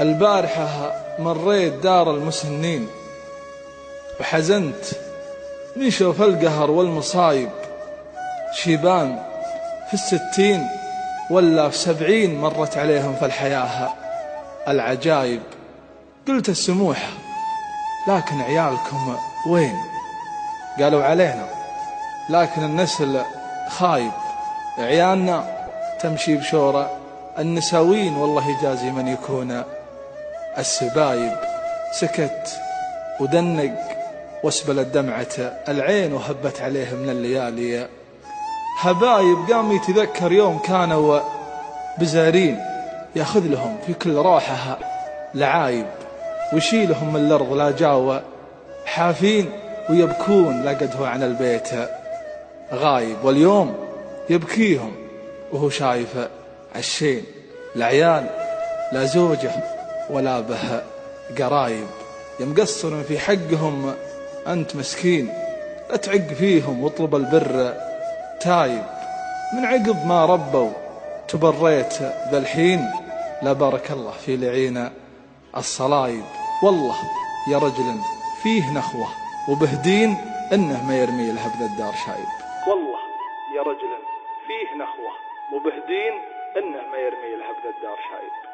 البارحة مريت دار المسنين وحزنت من شوف القهر والمصايب، شيبان في 60 ولا في 70 مرت عليهم في الحياة العجايب. قلت السموحة لكن عيالكم وين؟ قالوا علينا لكن النسل خايب، عيالنا تمشي بشورة، النساوين والله يجازي من يكون السبايب. سكت ودنق واسبلت دمعة العين وهبت عليه من الليالي هبايب. قام يتذكر يوم كانوا بزارين ياخذ لهم في كل روحها لعايب، ويشيلهم من الأرض لا جاوا حافين ويبكون لقد هو عن البيت غايب. واليوم يبكيهم وهو شايف عشين، العيال لا زوجه ولا به قرايب. يمقصر في حقهم أنت مسكين، لا تعق فيهم واطلب البر تايب. من عقب ما ربوا تبريت ذا الحين، لا بارك الله في لعين الصلايب. والله يا رجل فيه نخوة وبهدين إنه ما يرمي له بذا الدار شايب. والله يا رجل فيه نخوة وبهدين إنه ما يرمي له بذا الدار شايب.